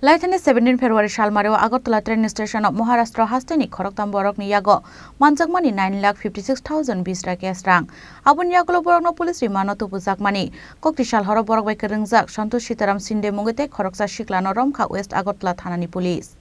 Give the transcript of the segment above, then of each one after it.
Laithani 17 February Shalmario Agartala train station of Maharashtra Hastani Khoroktam Borok ni Yago Manjakmani 9,56,000 bisra kesrang Abun Yagulo Borokno police rimano to Puzakmani Koktishal Horo Borok Bekeringzak Santosh Sitaram Sinde Mungete Khoroksa Shiklano Romkha West Agartala Thanani police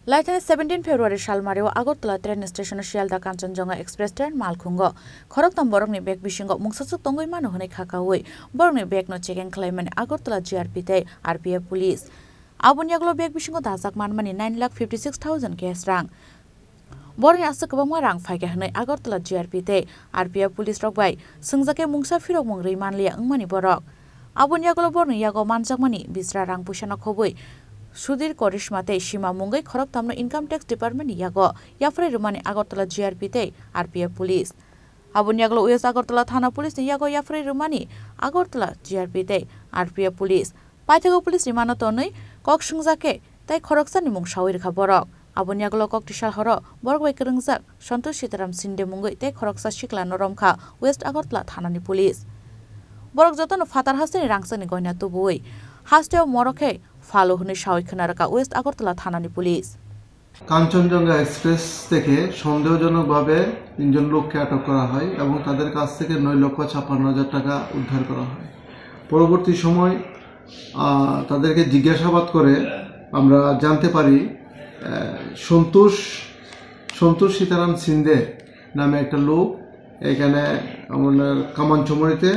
Laithani 17 February Shalmario Agartala train station Shialda Kanchanjunga Express train Malkhungo Khoroktam Borokni bek bishingo Mungsasuk Tongoi Mano Hone Khakawi Borokni bek no checking claimant Agartala GRP te RPF police Abun Yaglo bek bishingo Dazak Manmani 9,56,000 kesrang Borokni asakabangwa rang faike hne Agartala GRP te RPF police rokbai Sungjake Mungsa Firok Mungri Manlia Ngmani Borok Abun Yaglo Borokni Yago Manjakmani Bisra rang pushana khoboi Sudir Korishmate Shima Mungai Khoroktamno Income Tax Department Yago Yafre Rumani Agartala GRP te RPF police Abun Yaglo US Agartala Thana police Yago Yafre Rumani Agartala GRP te RPF police Paitago police Rimano Tonoi Kok Sungjake Tai Khoroksa Nimung Shawir Khaborok Abun Yaglo Kok Tishal Horo Borgwai Kerungzak Santosh Sitaram Sinde Mungai Tai Khoroksa Shikla Noromkha West Agartala Thanani police Borok Jotono Fatar Hastani Rangsani Goina Tubui Hasteo Morokhe Follow Hune Shawik Khanaraka West Agartala Thanani police Kanchenjunga express থেকে সন্দেহজনকভাবে তিনজন লোককে আটক করা হয় এবং তাদের কাছ থেকে 9,56,000 টাকা উদ্ধার করা হয় পরবর্তী সময় তাদেরকে জিজ্ঞাসাবাদ করে আমরা জানতে পারি সন্তোষ সীতারাম সিন্দে নামে একটা লোক এখানে আমাদের কামানচমরিতে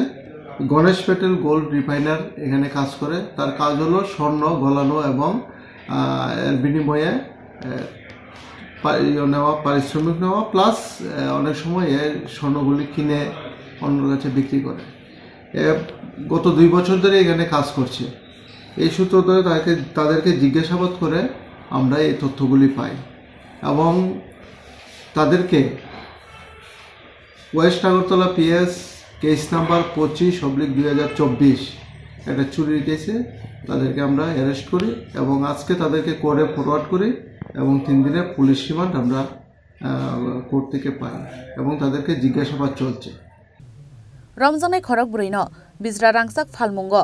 গণেশ পেটেল গোল্ড রিফাইনার এখানে কাজ করে তার কাজ হলো স্বর্ণ গলানো এবং এর বিনিময়ে পারিশ্রমিক নেওয়া প্লাস অনেক সময় এর স্বর্ণগুলি কিনে অন্যের কাছে বিক্রি করে গত 2 বছর ধরে এখানে কাজ করছে এই সূত্র ধরে তাদেরকে জিজ্ঞাসাবাদ করে আমরা এই তথ্যগুলি পাই এবং তাদেরকে West Agartala PS case number 25/2024 একটা চুরির কেসে তাদেরকে আমরা অ্যারেস্ট করি এবং আজকে তাদেরকে কোর্টে ফরওয়ার্ড করি এবং 3 দিনের পুলিশ রিমান্ড আমরা কোর্ট থেকে পাই এবং তাদেরকে জিজ্ঞাসাবাদ চলছে রমজানে খরক বুইনো বিজরা রাংসাক ফালমুঙ্গ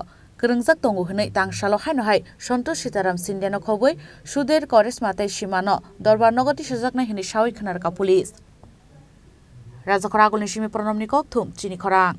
Kerengsak tongu henai tangshalo haino hai Santosh Sitaram Sindeno khoboi Suder Korismate Shimano Dorbar Nogati Shajakna hini Shawik Khanarka police Raja Khoragul Nishimi Pronomnikok Thum Chini Khorang